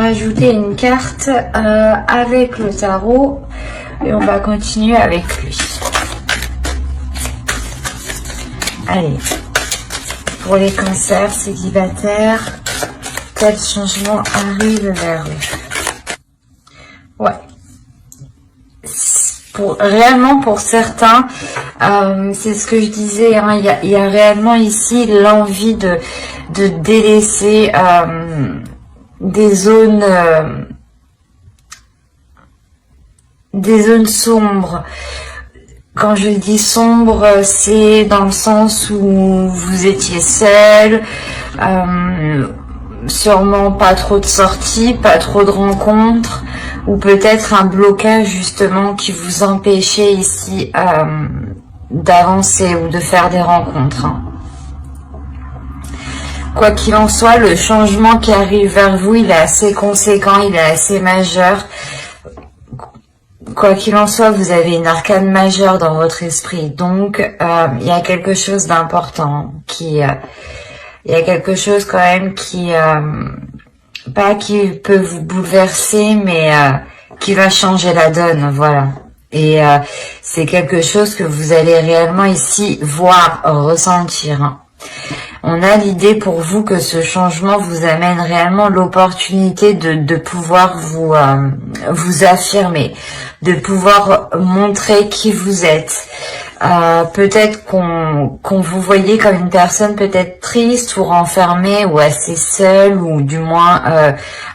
rajouter une carte avec le tarot et on va continuer avec lui. Allez, pour les cancers célibataires, quel changement arrive vers eux? Ouais. Réellement pour certains, c'est ce que je disais, hein, il y a réellement ici l'envie de délaisser des zones sombres. Quand je dis sombre, c'est dans le sens où vous étiez seul, sûrement pas trop de sorties, pas trop de rencontres, ou peut-être un blocage justement qui vous empêchait ici d'avancer ou de faire des rencontres. Hein. Quoi qu'il en soit, le changement qui arrive vers vous, il est assez conséquent, il est assez majeur. Quoi qu'il en soit, vous avez une arcane majeure dans votre esprit. Donc, il y a quelque chose d'important qui... il y a quelque chose quand même qui... pas qui peut vous bouleverser, mais qui va changer la donne, voilà. Et c'est quelque chose que vous allez réellement ici voir, ressentir. Hein. On a l'idée pour vous que ce changement vous amène réellement l'opportunité de pouvoir vous affirmer, de pouvoir montrer qui vous êtes. Peut-être qu'on vous voyait comme une personne peut-être triste ou renfermée ou assez seule ou du moins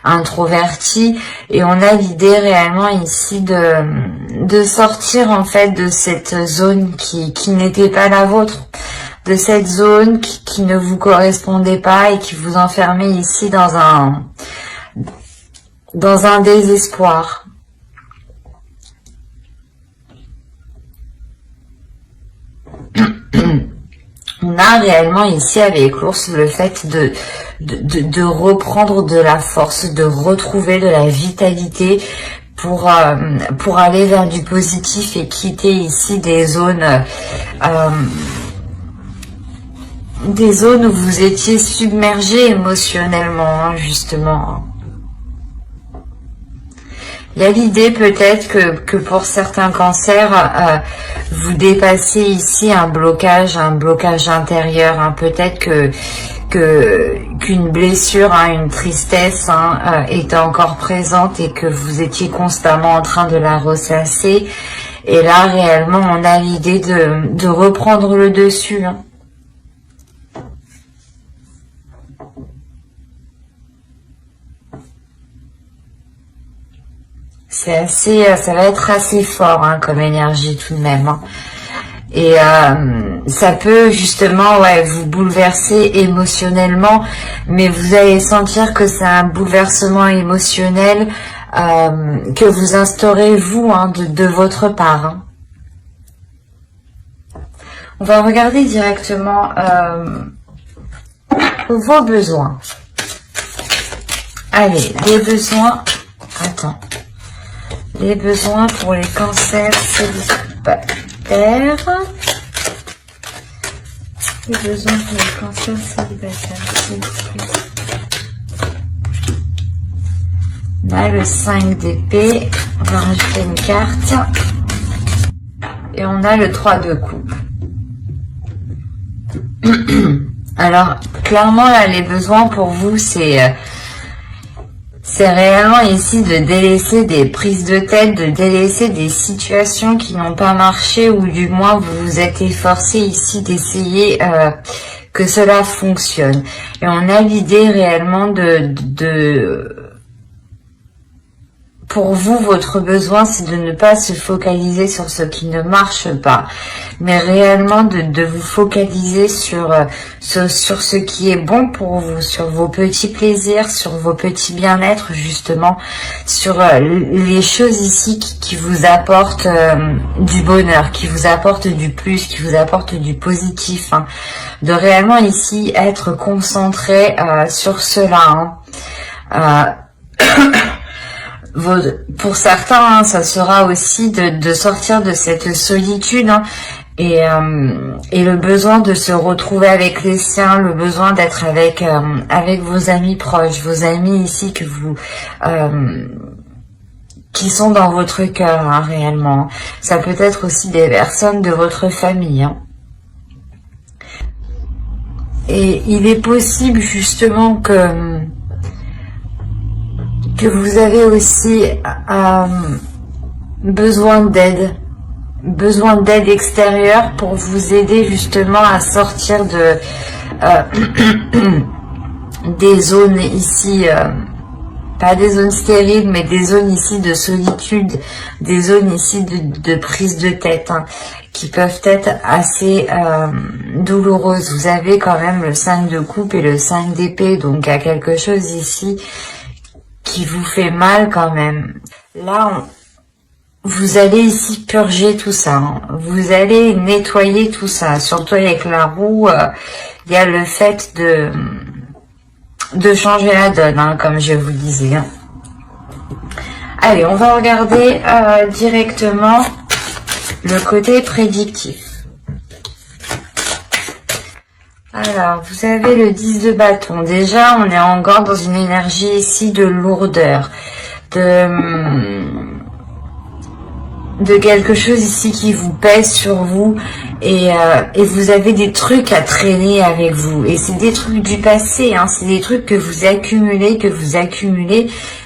introvertie, et on a l'idée réellement ici de sortir en fait de cette zone qui n'était pas la vôtre, de cette zone qui ne vous correspondait pas et qui vous enfermait ici dans un désespoir. On a réellement ici avec l'ours le fait de reprendre de la force, de retrouver de la vitalité pour aller vers du positif et quitter ici des zones où vous étiez submergé émotionnellement, hein, justement. Il y a l'idée peut-être que pour certains cancers, vous dépassez ici un blocage intérieur. Hein. Peut-être qu'une blessure, hein, une tristesse était encore présente et que vous étiez constamment en train de la ressasser. Et là, réellement, on a l'idée de reprendre le dessus. Hein. C'est assez, ça va être assez fort hein, comme énergie tout de même. Hein. Et ça peut justement vous bouleverser émotionnellement, mais vous allez sentir que c'est un bouleversement émotionnel que vous instaurez vous hein, de votre part. Hein. On va regarder directement vos besoins. Allez, les besoins... Attends. Les besoins pour les cancers célibataires. Les besoins pour les cancers célibataires, s'il vous plaît. On a le 5 d'épée. On va rajouter une carte. Et on a le 3 de coupe. Alors, clairement, là, les besoins pour vous, c'est réellement ici de délaisser des prises de tête, de délaisser des situations qui n'ont pas marché, ou du moins vous vous êtes efforcé ici d'essayer que cela fonctionne. Et on a l'idée réellement pour vous, votre besoin, c'est de ne pas se focaliser sur ce qui ne marche pas, mais réellement de vous focaliser sur ce qui est bon pour vous, sur vos petits plaisirs, sur vos petits bien-être, justement, sur les choses ici qui vous apportent du bonheur, qui vous apportent du plus, qui vous apportent du positif. Hein. De réellement ici être concentré sur cela. Hein. Pour certains, hein, ça sera aussi de sortir de cette solitude hein, et le besoin de se retrouver avec les siens, le besoin d'être avec vos amis proches, vos amis ici que vous qui sont dans votre cœur, hein, réellement. Ça peut être aussi des personnes de votre famille, hein. Et il est possible justement que vous avez aussi besoin d'aide extérieure pour vous aider justement à sortir de des zones ici, pas des zones stériles, mais des zones ici de solitude, des zones ici de prise de tête, hein, qui peuvent être assez douloureuses. Vous avez quand même le 5 de coupe et le 5 d'épée, donc il y a quelque chose ici qui vous fait mal quand même. Là, vous allez ici purger tout ça, hein. Vous allez nettoyer tout ça. Surtout avec la roue, il y a le fait de changer la donne, hein, comme je vous disais, hein. Allez, on va regarder directement le côté prédictif. Alors, vous avez le 10 de bâton. Déjà, on est encore dans une énergie ici de lourdeur, de quelque chose ici qui vous pèse sur vous, et vous avez des trucs à traîner avec vous, et c'est des trucs du passé, hein, c'est des trucs que vous accumulez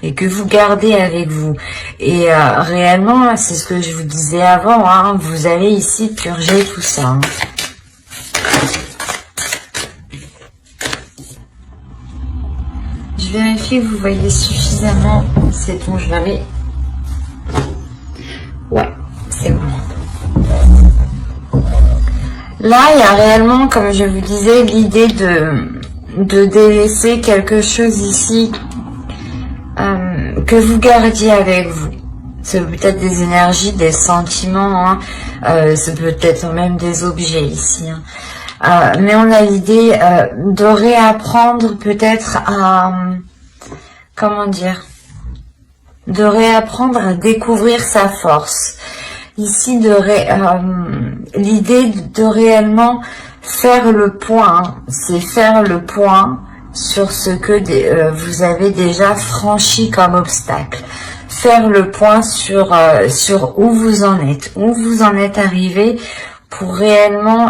et que vous gardez avec vous, et réellement, c'est ce que je vous disais avant, hein, vous allez ici purger tout ça, hein. Je vérifie que vous voyez suffisamment, c'est bon, je l'avais. Ouais, c'est bon. Là, il y a réellement, comme je vous disais, l'idée de délaisser quelque chose ici que vous gardiez avec vous. C'est peut-être des énergies, des sentiments, hein, c'est peut-être même des objets ici, hein. Mais on a l'idée de réapprendre peut-être à... comment dire, de réapprendre à découvrir sa force. Ici, l'idée de réellement faire le point, hein, c'est faire le point sur ce que vous avez déjà franchi comme obstacle. Faire le point sur où vous en êtes arrivé pour réellement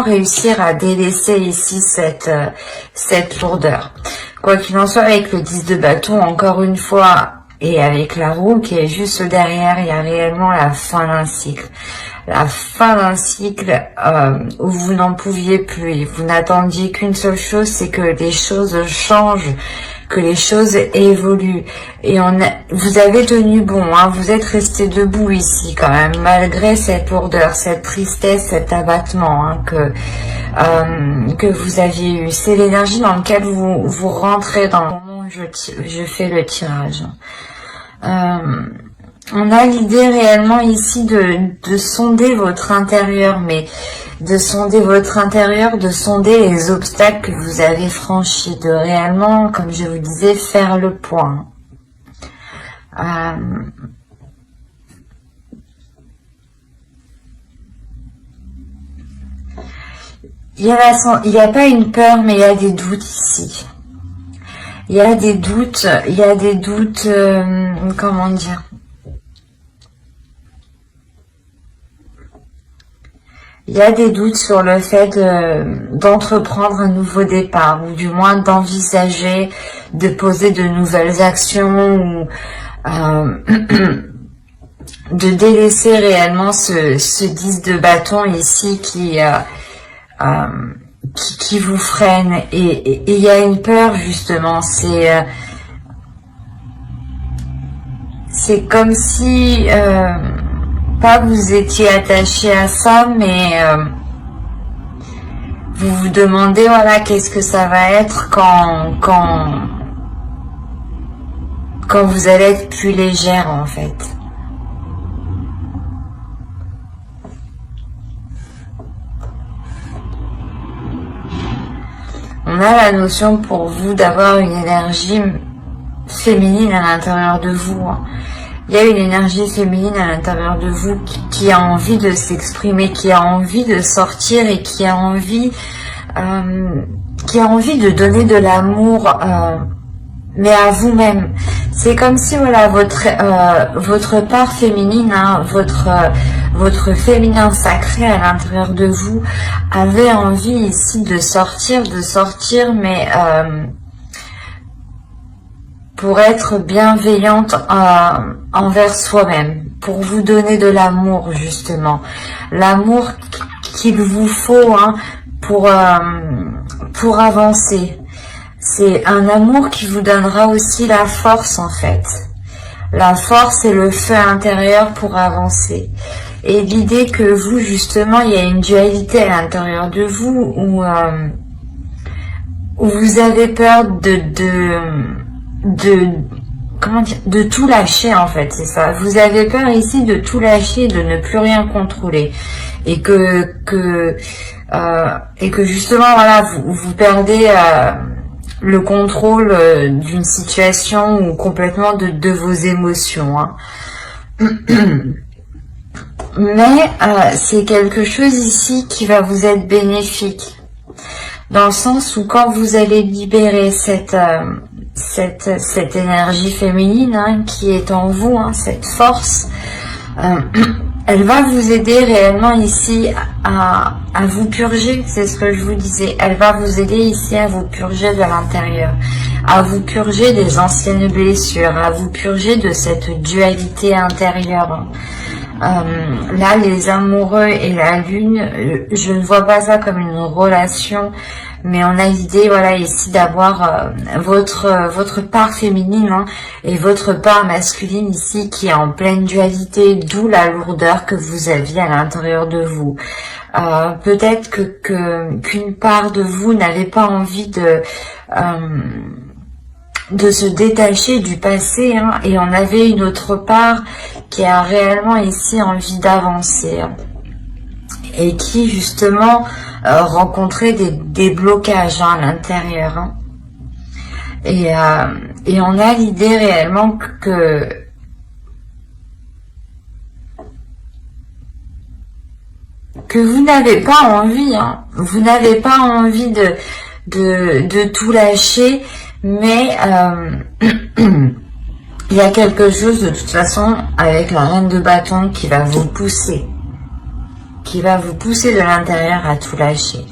réussir à délaisser ici cette lourdeur. Quoi qu'il en soit, avec le 10 de bâton, encore une fois, et avec la roue qui est juste derrière, il y a réellement la fin d'un cycle. La fin d'un cycle où vous n'en pouviez plus. Et vous n'attendiez qu'une seule chose, c'est que les choses changent, que les choses évoluent. Et vous avez tenu bon, hein, vous êtes resté debout ici quand même, malgré cette lourdeur, cette tristesse, cet abattement, hein, que vous aviez eu. C'est l'énergie dans laquelle vous rentrez dans le moment où je fais le tirage. On a l'idée réellement ici de sonder votre intérieur, mais de sonder votre intérieur, de sonder les obstacles que vous avez franchis, de réellement, comme je vous disais, faire le point. Il n'y a pas une peur, mais il y a des doutes ici. Il y a des doutes, comment dire? Il y a des doutes sur le fait d'entreprendre un nouveau départ, ou du moins d'envisager de poser de nouvelles actions, ou de délaisser réellement ce 10 de bâton ici qui vous freine. Et il y a une peur, justement, c'est comme si... pas que vous étiez attaché à ça, mais vous vous demandez, voilà, qu'est-ce que ça va être quand vous allez être plus légère, en fait. On a la notion pour vous d'avoir une énergie féminine à l'intérieur de vous, hein. il y a une énergie féminine à l'intérieur de vous qui a envie de s'exprimer, qui a envie de sortir et qui a envie de donner de l'amour, mais à vous-même. C'est comme si voilà votre part féminine, hein, votre féminin sacré à l'intérieur de vous avait envie ici de sortir, mais pour être bienveillante envers soi-même, pour vous donner de l'amour justement, l'amour qu'il vous faut, hein, pour avancer. C'est un amour qui vous donnera aussi la force en fait. La force et le feu intérieur pour avancer. Et l'idée que vous, justement, il y a une dualité à l'intérieur de vous où vous avez peur comment dire, de tout lâcher en fait, c'est ça. Vous avez peur ici de tout lâcher, de ne plus rien contrôler. Et que justement, voilà, vous perdez le contrôle d'une situation ou complètement de vos émotions. Hein. Mais c'est quelque chose ici qui va vous être bénéfique. Dans le sens où quand vous allez libérer cette énergie féminine, hein, qui est en vous, hein, cette force, elle va vous aider réellement ici à vous purger, c'est ce que je vous disais. Elle va vous aider ici à vous purger de l'intérieur, à vous purger des anciennes blessures, à vous purger de cette dualité intérieure. Là, les amoureux et la lune, je ne vois pas ça comme une relation, mais on a l'idée, voilà, ici d'avoir votre part féminine, hein, et votre part masculine ici qui est en pleine dualité, d'où la lourdeur que vous aviez à l'intérieur de vous. Peut-être qu'une part de vous n'avait pas envie de se détacher du passé, hein, et on avait une autre part qui a réellement ici envie d'avancer, hein, et qui justement rencontrait des blocages, hein, à l'intérieur, hein. Et on a l'idée réellement que vous n'avez pas envie, hein, vous n'avez pas envie de tout lâcher, mais il y a quelque chose de toute façon avec la reine de bâton qui va vous pousser de l'intérieur à tout lâcher.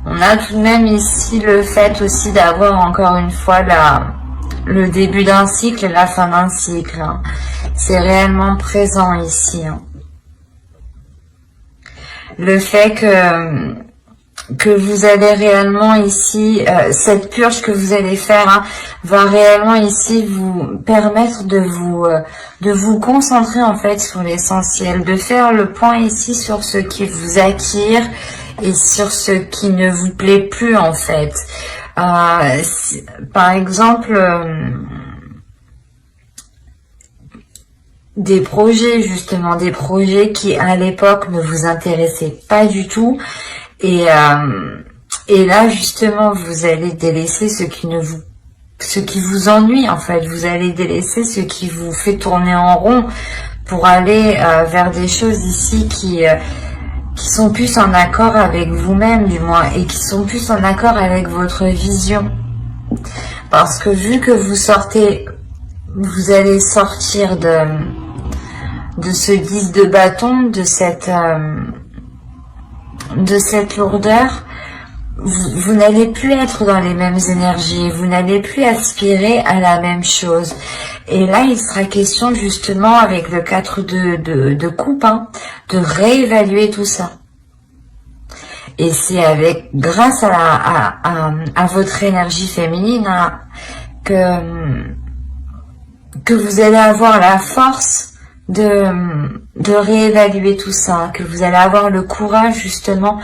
On a tout de même ici le fait aussi d'avoir encore une fois le début d'un cycle et la fin d'un cycle, hein. C'est réellement présent ici, hein. Le fait que vous allez réellement ici, cette purge que vous allez faire, hein, va réellement ici vous permettre de vous concentrer en fait sur l'essentiel, de faire le point ici sur ce qui vous attire et sur ce qui ne vous plaît plus en fait. Par exemple, des projets justement, des projets qui à l'époque ne vous intéressaient pas du tout, et là justement vous allez délaisser ce qui vous ennuie en fait, vous allez délaisser ce qui vous fait tourner en rond pour aller vers des choses ici qui sont plus en accord avec vous-même du moins, et qui sont plus en accord avec votre vision. Parce que vu que vous allez sortir de ce 10 de bâton, de cette lourdeur, vous n'allez plus être dans les mêmes énergies, vous n'allez plus aspirer à la même chose. Et là, il sera question justement avec le 4 de coupe, hein, de réévaluer tout ça. Et c'est grâce à votre énergie féminine, hein, que vous allez avoir la force de réévaluer tout ça, que vous allez avoir le courage justement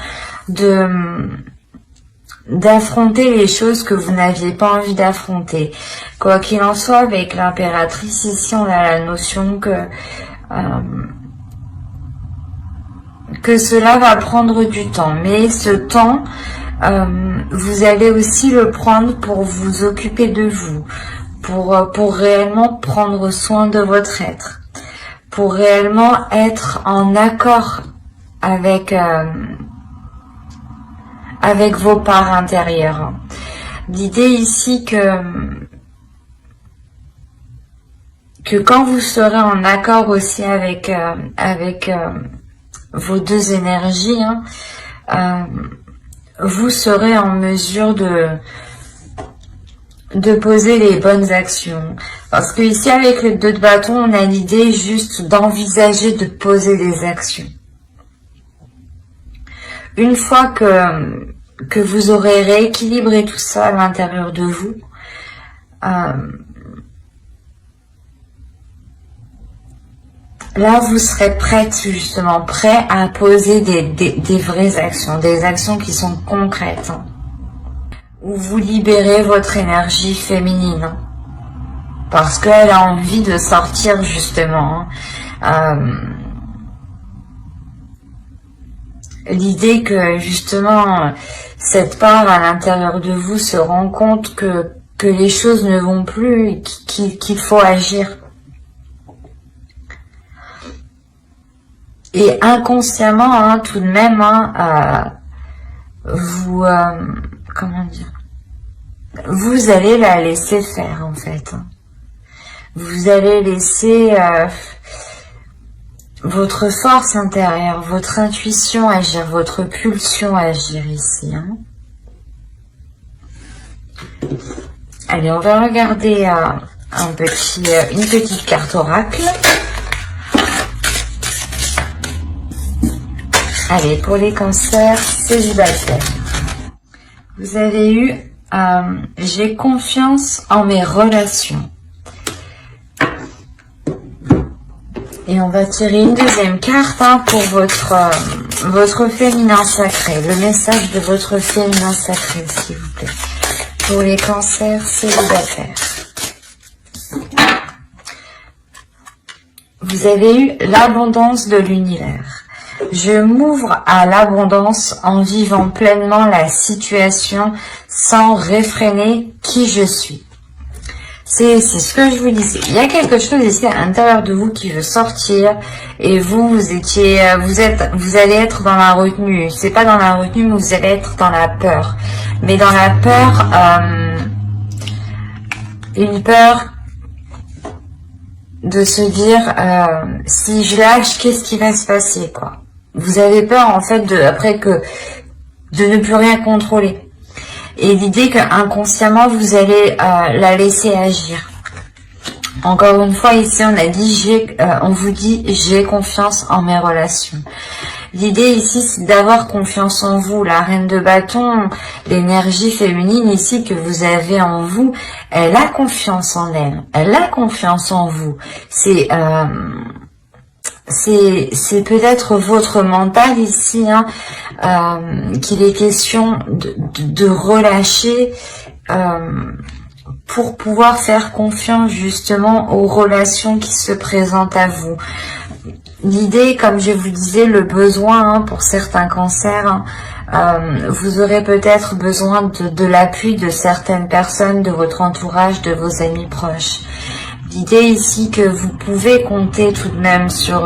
d'affronter les choses que vous n'aviez pas envie d'affronter. Quoi qu'il en soit, avec l'impératrice ici, on a la notion que cela va prendre du temps, mais ce temps vous allez aussi le prendre pour vous occuper de vous, pour réellement prendre soin de votre être, pour réellement être en accord avec avec vos parts intérieures. L'idée ici que quand vous serez en accord aussi avec vos deux énergies, vous serez en mesure de poser les bonnes actions. Parce que ici, avec le 2 de bâton, on a l'idée juste d'envisager de poser des actions. Une fois que vous aurez rééquilibré tout ça à l'intérieur de vous, là, vous serez prête, justement, prêt à poser des vraies actions, des actions qui sont concrètes, où vous libérez votre énergie féminine, parce qu'elle a envie de sortir, justement. L'idée que, justement, cette part à l'intérieur de vous se rend compte que les choses ne vont plus et qu'il faut agir. Et inconsciemment, tout de même, vous, comment dire, vous allez la laisser faire, en fait. Vous allez laisser votre force intérieure, votre intuition agir, votre pulsion agir ici. Allez, on va regarder une petite carte oracle. Allez, pour les cancers célibataires, vous avez eu j'ai confiance en mes relations. Et on va tirer une deuxième carte pour votre féminin sacré, le message de votre féminin sacré, s'il vous plaît, pour les cancers célibataires. Vous avez eu l'abondance de l'univers. Je m'ouvre à l'abondance en vivant pleinement la situation sans réfréner qui je suis. C'est ce que je vous disais. Il y a quelque chose ici à l'intérieur de vous qui veut sortir et vous allez être dans la retenue. C'est pas dans la retenue, mais vous allez être dans la peur. Mais dans la peur, une peur de se dire si je lâche, qu'est-ce qui va se passer, quoi. Vous avez peur en fait de ne plus rien contrôler. Et l'idée que inconsciemment vous allez la laisser agir. Encore une fois, ici on vous dit j'ai confiance en mes relations. L'idée ici c'est d'avoir confiance en vous. La reine de bâton, l'énergie féminine ici que vous avez en vous, elle a confiance en elle. Elle a confiance en vous. C'est peut-être votre mental ici qu'il est question de relâcher pour pouvoir faire confiance justement aux relations qui se présentent à vous. L'idée, comme je vous disais, le besoin pour certains cancers, vous aurez peut-être besoin de l'appui de certaines personnes, de votre entourage, de vos amis proches. L'idée ici que vous pouvez compter tout de même sur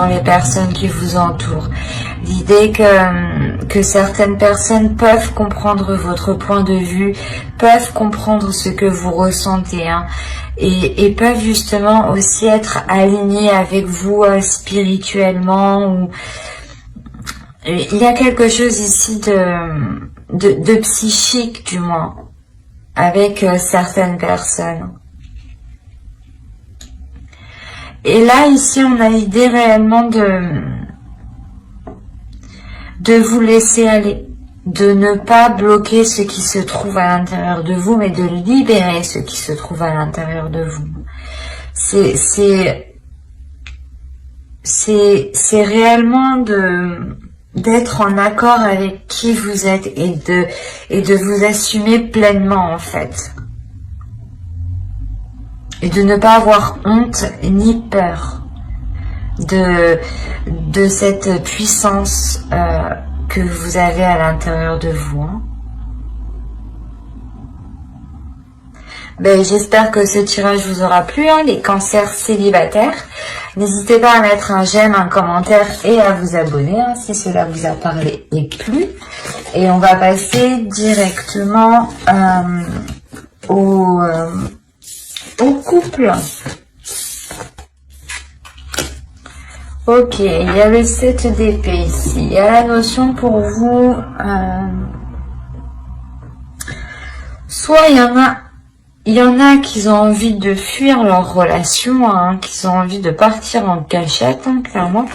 les personnes qui vous entourent. L'idée que certaines personnes peuvent comprendre votre point de vue, peuvent comprendre ce que vous ressentez, et peuvent justement aussi être alignés avec vous spirituellement. Ou il y a quelque chose ici de psychique du moins avec certaines personnes. Et là, ici, on a l'idée réellement de vous laisser aller, de ne pas bloquer ce qui se trouve à l'intérieur de vous, mais de libérer ce qui se trouve à l'intérieur de vous. C'est réellement d'être en accord avec qui vous êtes et de vous assumer pleinement, en fait. Et de ne pas avoir honte ni peur de cette puissance que vous avez à l'intérieur de vous. Ben, j'espère que ce tirage vous aura plu, hein, les cancers célibataires. N'hésitez pas à mettre un j'aime, un commentaire et à vous abonner hein, si cela vous a parlé et plu. Et on va passer directement au couple. Ok, il y a le 7 d'épée ici. Il y a la notion pour vous, soit il y en a qui ont envie de fuir leur relation, hein, qui ont envie de partir en cachette, hein, clairement.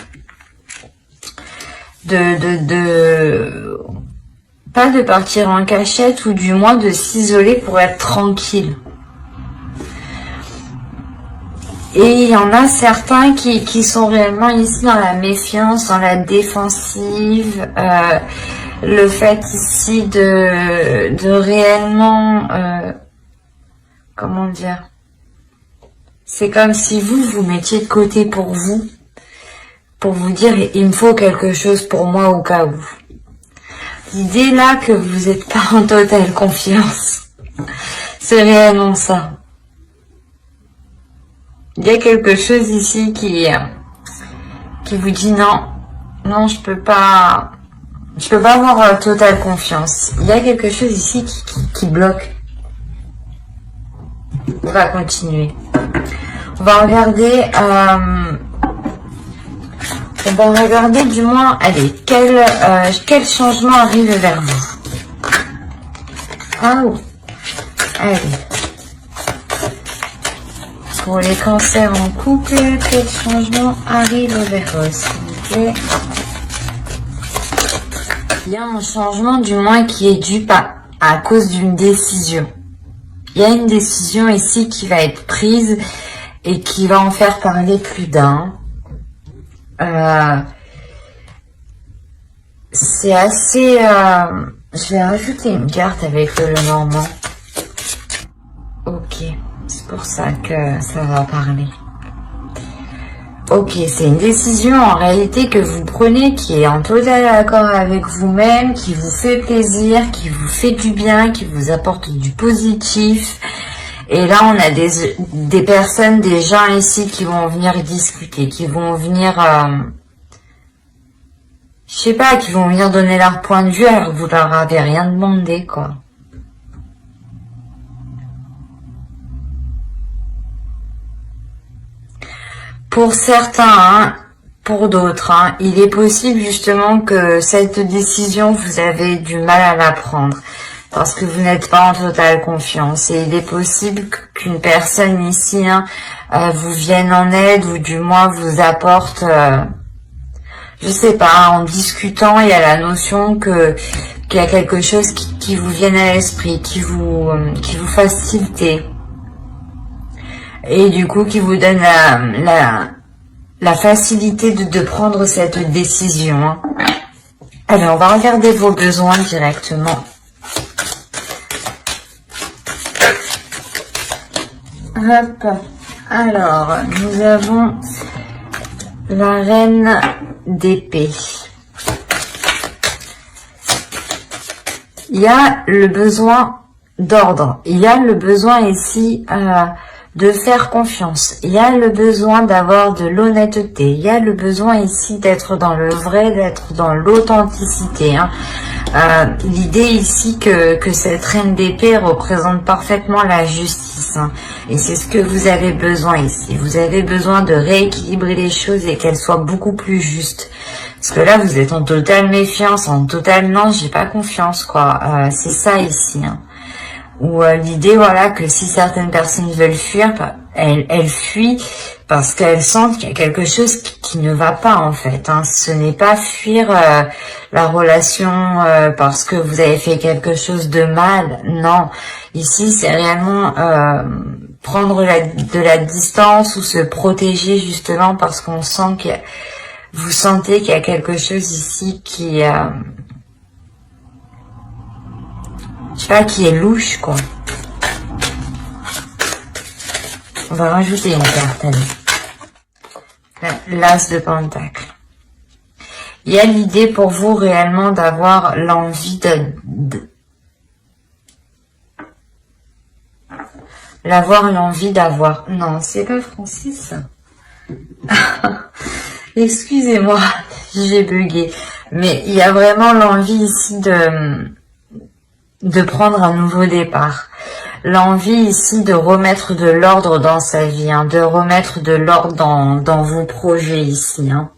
Pas de partir en cachette, ou du moins de s'isoler pour être tranquille. Et il y en a certains qui sont réellement ici dans la méfiance, dans la défensive, le fait ici de réellement, comment dire, c'est comme si vous mettiez de côté pour vous dire il me faut quelque chose pour moi au cas où. L'idée là que vous n'êtes pas en totale confiance, c'est réellement ça. Il y a quelque chose ici qui vous dit non, je peux pas avoir totale confiance. Il y a quelque chose ici qui bloque. On va continuer. On va regarder du moins, allez, quel changement arrive vers vous. Ah oui. Allez. Pour les cancers en couple, quel changement arrive vers eux, s'il vous plaît? Il y a un changement du moins qui est dû à cause d'une décision. Il y a une décision ici qui va être prise et qui va en faire parler plus d'un. C'est assez... je vais rajouter une carte avec le Normand. Ok, c'est pour ça que ça va parler. Ok, c'est une décision en réalité que vous prenez qui est en total accord avec vous-même, qui vous fait plaisir, qui vous fait du bien, qui vous apporte du positif. Et là, on a des personnes, des gens ici qui vont venir discuter, qui vont venir... je sais pas, qui vont venir donner leur point de vue alors que vous leur avez rien demandé, quoi. Pour certains, hein, pour d'autres, hein, il est possible justement que cette décision, vous avez du mal à la prendre parce que vous n'êtes pas en totale confiance. Et il est possible qu'une personne ici vous vienne en aide ou du moins vous apporte, je sais pas, en discutant, il y a la notion qu'il y a quelque chose qui vous vienne à l'esprit, qui vous fasse tilter. Et du coup, qui vous donne la facilité de prendre cette décision. Hein. Allez, on va regarder vos besoins directement. Hop. Alors, nous avons la reine d'épée. Il y a le besoin d'ordre. Il y a le besoin ici de faire confiance. Il y a le besoin d'avoir de l'honnêteté. Il y a le besoin ici d'être dans le vrai, d'être dans l'authenticité. Hein. L'idée ici que cette reine d'épée représente parfaitement la justice. Hein. Et c'est ce que vous avez besoin ici. Vous avez besoin de rééquilibrer les choses et qu'elles soient beaucoup plus justes. Parce que là, vous êtes en totale méfiance, en totale non, j'ai pas confiance, quoi. C'est ça ici. Hein. Ou l'idée, voilà, que si certaines personnes veulent fuir, elles fuient parce qu'elles sentent qu'il y a quelque chose qui ne va pas, en fait. Hein. Ce n'est pas fuir la relation parce que vous avez fait quelque chose de mal. Non, ici, c'est réellement prendre de la distance ou se protéger, justement, parce qu'on sent que vous sentez qu'il y a quelque chose ici qui... je sais pas, qui est louche, quoi. On va rajouter une carte, allez. L'As de Pentacle. Il y a l'idée pour vous réellement d'avoir L'avoir, l'envie d'avoir. Non, c'est pas Francis. Excusez-moi, j'ai bugué. Mais il y a vraiment l'envie ici de prendre un nouveau départ. L'envie ici de remettre de l'ordre dans sa vie, hein, de remettre de l'ordre dans vos projets ici, hein,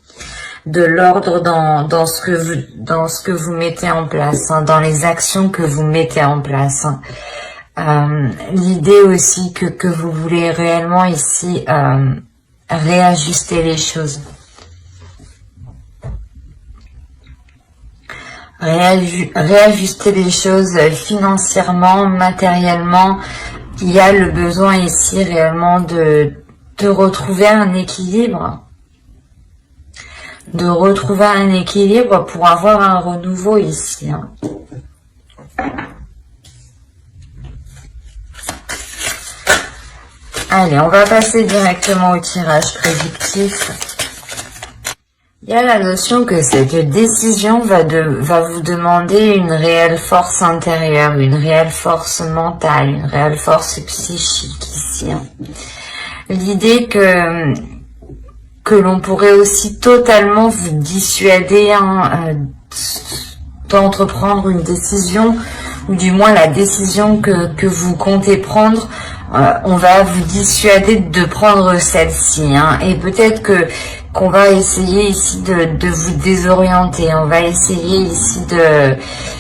de l'ordre dans ce que vous mettez en place, hein, dans les actions que vous mettez en place. Hein. L'idée aussi que vous voulez réellement ici réajuster les choses. Réajuster les choses financièrement, matériellement. Il y a le besoin ici réellement de retrouver un équilibre. De retrouver un équilibre pour avoir un renouveau ici. Hein. Allez, on va passer directement au tirage prédictif. Il y a la notion que cette décision va vous demander une réelle force intérieure, une réelle force mentale, une réelle force psychique ici. Hein. L'idée que l'on pourrait aussi totalement vous dissuader d'entreprendre une décision, ou du moins la décision que vous comptez prendre, on va vous dissuader de prendre celle-ci, hein, et peut-être qu'on va essayer ici de vous désorienter, on va essayer ici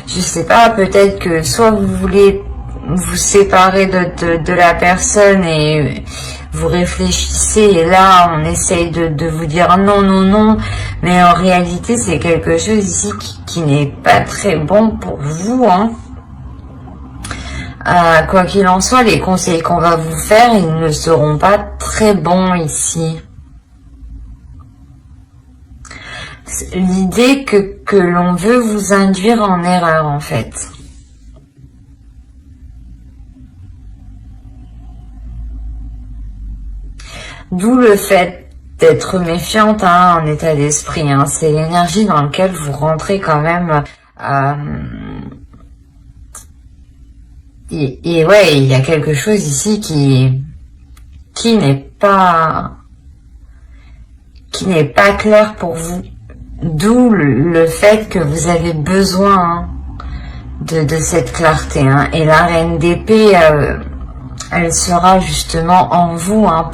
je sais pas, peut-être que soit vous voulez vous séparer de la personne et vous réfléchissez et là on essaye de vous dire non, non, non, mais en réalité c'est quelque chose ici qui n'est pas très bon pour vous, hein. Quoi qu'il en soit, les conseils qu'on va vous faire, ils ne seront pas très bons ici. L'idée que l'on veut vous induire en erreur, en fait. D'où le fait d'être méfiante, hein, en état d'esprit. Hein. C'est l'énergie dans laquelle vous rentrez quand même... Et ouais, il y a quelque chose ici qui n'est pas clair pour vous. D'où le fait que vous avez besoin, hein, de cette clarté. Hein. Et la reine d'épée, elle sera justement en vous. Hein.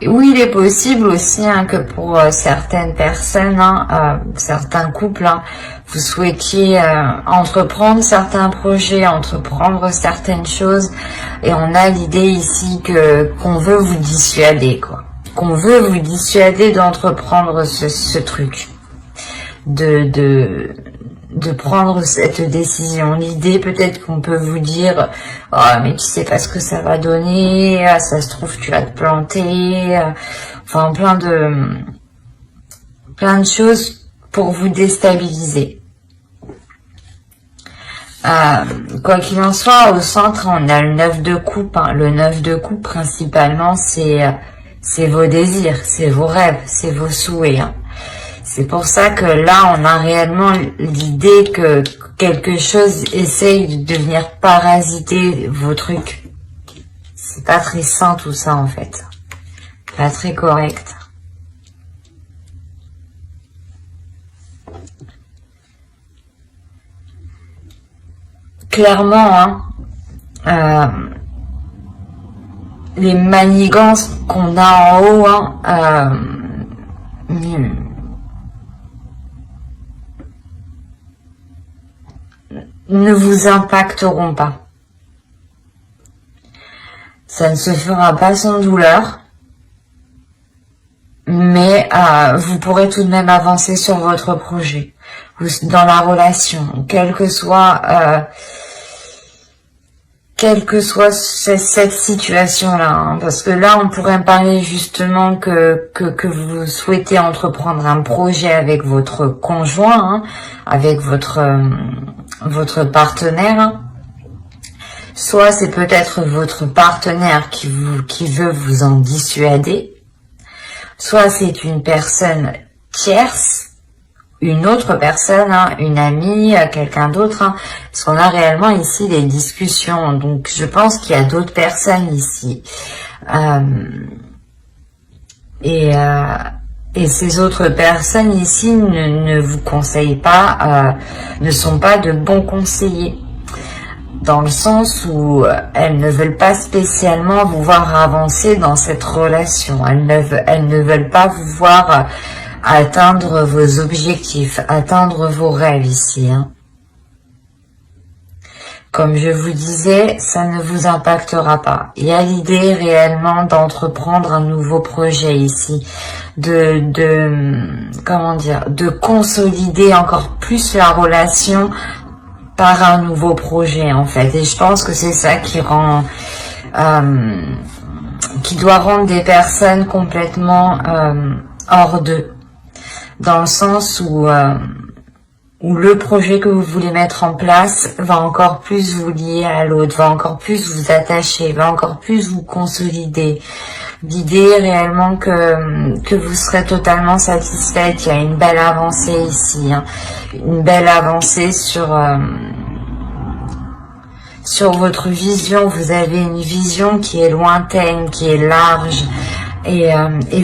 Oui, il est possible aussi, hein, que pour certaines personnes, hein, certains couples, hein, vous souhaitiez entreprendre certains projets, entreprendre certaines choses, et on a l'idée ici qu'on veut vous dissuader, quoi. Qu'on veut vous dissuader d'entreprendre ce truc, de prendre cette décision. L'idée, peut-être qu'on peut vous dire, oh, mais tu sais pas ce que ça va donner, ça se trouve tu vas te planter, enfin plein de choses pour vous déstabiliser. Quoi qu'il en soit, au centre, on a le 9 de coupe. Hein. Le 9 de coupe, principalement, c'est vos désirs, c'est vos rêves, c'est vos souhaits. Hein. C'est pour ça que là, on a réellement l'idée que quelque chose essaye de venir parasiter vos trucs. C'est pas très sain tout ça, en fait. Pas très correct. Clairement, hein, les manigances qu'on a en haut, hein, ne vous impacteront pas. Ça ne se fera pas sans douleur, mais vous pourrez tout de même avancer sur votre projet, ou dans la relation, quelle que soit cette situation-là, hein, parce que là, on pourrait parler justement que vous souhaitez entreprendre un projet avec votre conjoint, hein, avec votre partenaire. Hein. Soit c'est peut-être votre partenaire qui veut vous en dissuader, soit c'est une personne tierce, une autre personne, hein, une amie, quelqu'un d'autre, hein, parce qu'on a réellement ici des discussions. Donc je pense qu'il y a d'autres personnes ici. Et ces autres personnes ici ne vous conseillent pas, ne sont pas de bons conseillers, dans le sens où elles ne veulent pas spécialement vous voir avancer dans cette relation. Elles ne veulent pas vous voir atteindre vos objectifs, atteindre vos rêves ici, hein. Comme je vous disais, ça ne vous impactera pas. Il y a l'idée réellement d'entreprendre un nouveau projet ici, comment dire, de consolider encore plus la relation par un nouveau projet en fait. Et je pense que c'est ça qui rend, qui doit rendre des personnes complètement hors d'eux, dans le sens où le projet que vous voulez mettre en place va encore plus vous lier à l'autre, va encore plus vous attacher, va encore plus vous consolider. L'idée est réellement que vous serez totalement satisfaite. Il y a une belle avancée ici, hein. Une belle avancée sur votre vision. Vous avez une vision qui est lointaine, qui est large, et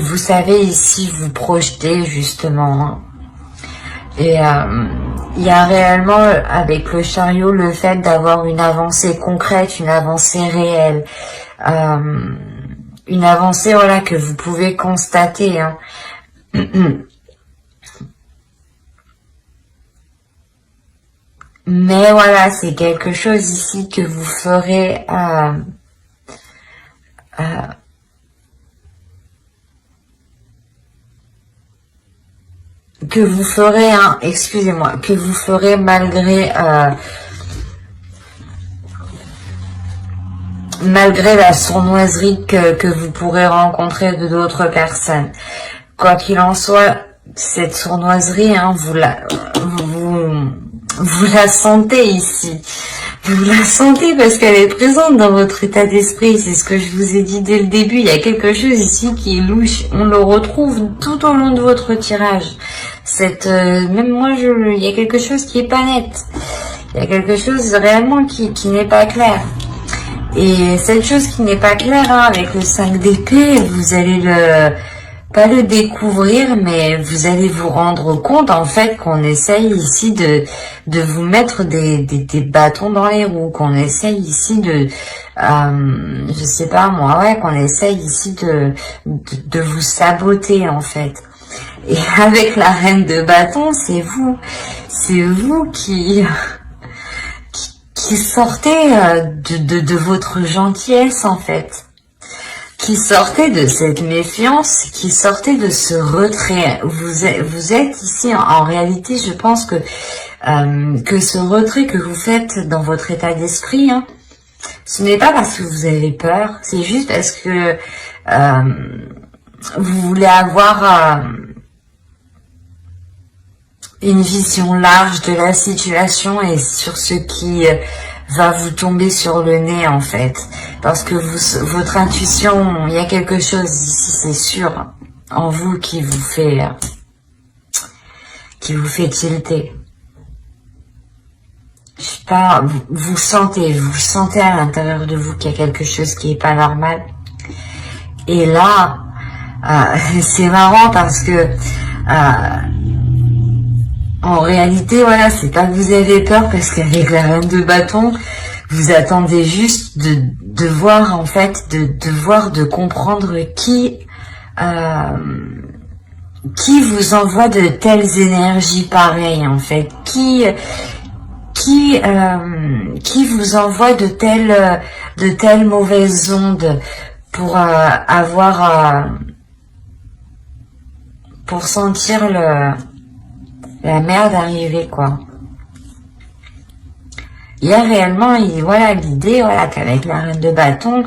vous savez ici vous projeter justement, hein. Et il y a réellement avec le chariot le fait d'avoir une avancée concrète, une avancée réelle, une avancée voilà que vous pouvez constater, hein. Mais voilà, c'est quelque chose ici que vous ferez hein, excusez-moi, que vous ferez malgré la sournoiserie que vous pourrez rencontrer de d'autres personnes. Quoi qu'il en soit, cette sournoiserie, hein, vous la sentez ici. Vous la sentez parce qu'elle est présente dans votre état d'esprit. C'est ce que je vous ai dit dès le début. Il y a quelque chose ici qui est louche. On le retrouve tout au long de votre tirage. Même moi, il y a quelque chose qui est pas net. Il y a quelque chose réellement qui n'est pas clair. Et cette chose qui n'est pas claire, hein, avec le 5 d'épée, vous allez pas le découvrir, mais vous allez vous rendre compte en fait qu'on essaye ici de vous mettre des bâtons dans les roues, qu'on essaye ici je sais pas moi, ouais, qu'on essaye ici de vous saboter en fait. Et avec la reine de bâton, c'est vous qui sortez de votre gentillesse en fait, qui sortez de cette méfiance, qui sortez de ce retrait. Vous êtes ici en réalité, je pense que ce retrait que vous faites dans votre état d'esprit, hein, ce n'est pas parce que vous avez peur, c'est juste parce que vous voulez avoir une vision large de la situation et sur ce qui va vous tomber sur le nez en fait, parce que votre intuition, il y a quelque chose ici, c'est sûr, en vous qui vous fait tilter. Je sais pas, vous sentez à l'intérieur de vous qu'il y a quelque chose qui est pas normal. Et là, c'est marrant parce que en réalité, voilà, c'est pas que vous avez peur, parce qu'avec la reine de bâton, vous attendez juste de voir, en fait, de comprendre qui vous envoie de telles énergies pareilles, en fait, qui vous envoie de telles mauvaises ondes pour pour sentir la merde arriver, quoi. Il y a réellement, voilà, l'idée, voilà, qu'avec la reine de bâton,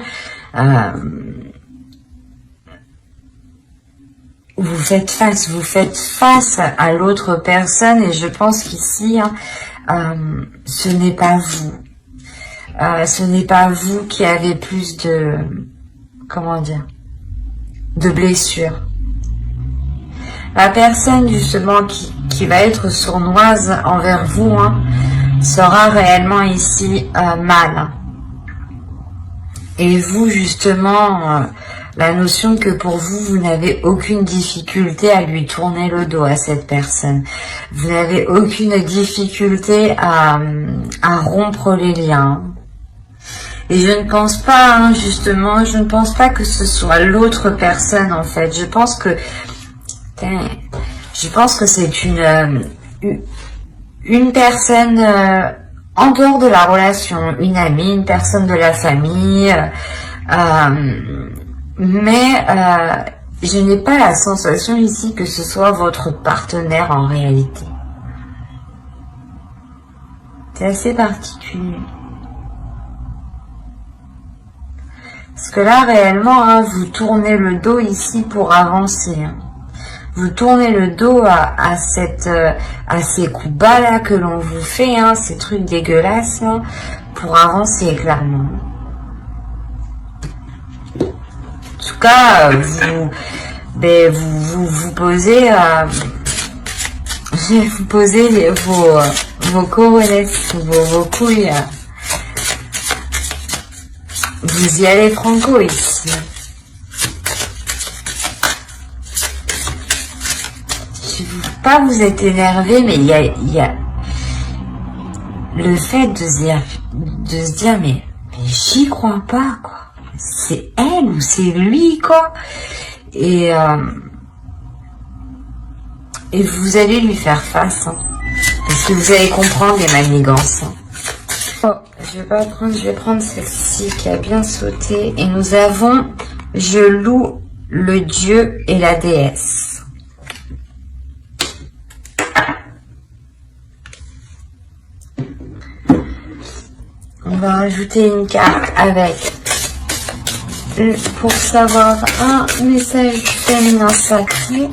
vous faites face à l'autre personne, et je pense qu'ici, ce n'est pas vous. Ce n'est pas vous qui avez plus de, comment dire, de blessures. La personne justement qui va être sournoise envers vous, hein, sera réellement ici mal. Et vous justement, la notion que pour vous, vous n'avez aucune difficulté à lui tourner le dos à cette personne. Vous n'avez aucune difficulté à rompre les liens. Et je ne pense pas, hein, justement, je ne pense pas que ce soit l'autre personne en fait. Je pense que c'est une personne en dehors de la relation, une amie, une personne de la famille, mais je n'ai pas la sensation ici que ce soit votre partenaire en réalité. C'est assez particulier. Parce que là, réellement, hein, vous tournez le dos ici pour avancer. Hein. Vous tournez le dos à ces coups bas là que l'on vous fait, hein, ces trucs dégueulasses là, pour avancer clairement. En tout cas, vous posez, vous posez vos couronnettes, vos couilles. Vous y allez franco ici. Je ne veux pas vous être énervé, mais il y a le fait de se dire mais j'y crois pas, quoi. C'est elle ou c'est lui, quoi. Et vous allez lui faire face, hein, parce que vous allez comprendre les manigances. Hein. Je vais prendre celle-ci qui a bien sauté. Et nous avons je loue le dieu et la déesse. On va rajouter une carte avec, pour savoir, un message du féminin sacré.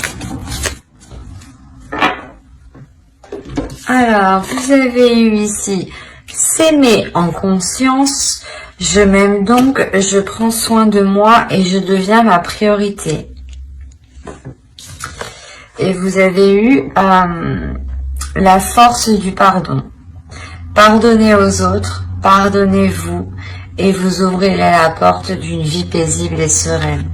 Alors, vous avez eu ici s'aimer en conscience, je m'aime donc, je prends soin de moi et je deviens ma priorité. Et vous avez eu la force du pardon. Pardonnez aux autres, pardonnez-vous et vous ouvrirez la porte d'une vie paisible et sereine.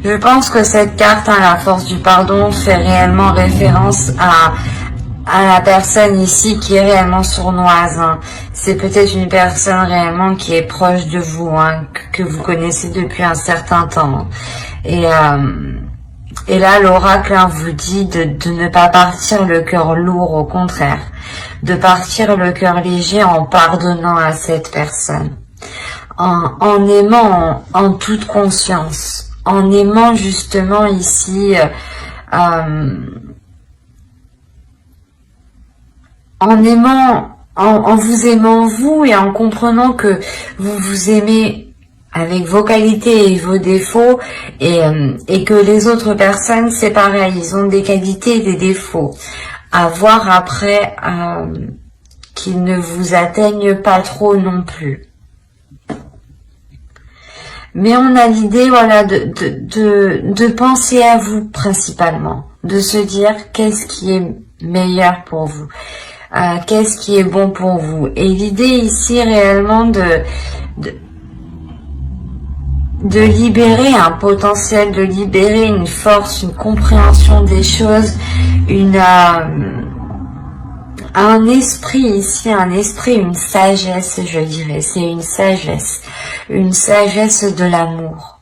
Je pense que cette carte, hein, la force du pardon, fait réellement référence à la personne ici qui est réellement sournoise. Hein. C'est peut-être une personne réellement qui est proche de vous, hein, que vous connaissez depuis un certain temps. Et là, l'oracle, hein, vous dit de ne pas partir le cœur lourd, au contraire. De partir le cœur léger en pardonnant à cette personne. En aimant en toute conscience. En aimant justement ici... en vous aimant vous et en comprenant que vous vous aimez avec vos qualités et vos défauts et que les autres personnes, c'est pareil, ils ont des qualités et des défauts. À voir après qu'ils ne vous atteignent pas trop non plus. Mais on a l'idée, voilà, de penser à vous principalement, de se dire qu'est-ce qui est meilleur pour vous. Qu'est-ce qui est bon pour vous. Et l'idée ici réellement de libérer un potentiel, de libérer une force, une compréhension des choses, un esprit ici, une sagesse, je dirais. C'est une sagesse de l'amour.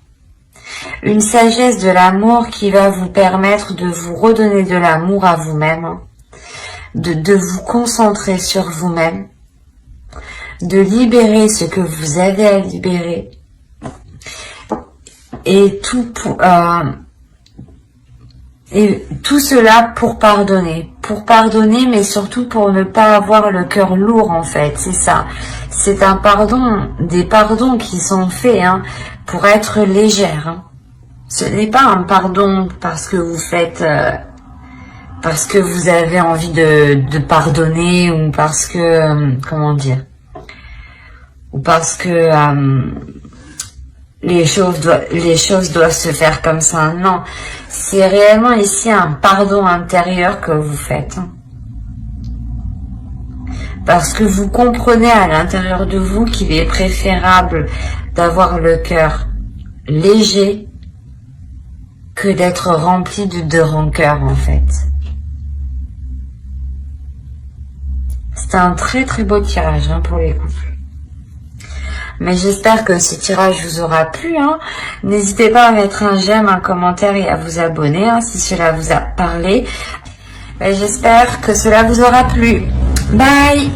Une sagesse de l'amour qui va vous permettre de vous redonner de l'amour à vous-même, de vous concentrer sur vous-même, de libérer ce que vous avez à libérer, et tout cela pour pardonner, mais surtout pour ne pas avoir le cœur lourd en fait, c'est ça. C'est un pardon, des pardons qui sont faits pour être légère. Hein. Ce n'est pas un pardon parce que vous faites... parce que vous avez envie de pardonner ou parce que, comment dire, ou parce que les choses doivent se faire comme ça. Non, c'est réellement ici un pardon intérieur que vous faites. Parce que vous comprenez à l'intérieur de vous qu'il est préférable d'avoir le cœur léger que d'être rempli de rancœur en fait. C'est un très très beau tirage pour les couples. Mais j'espère que ce tirage vous aura plu. N'hésitez pas à mettre un j'aime, un commentaire et à vous abonner si cela vous a parlé. J'espère que cela vous aura plu. Bye!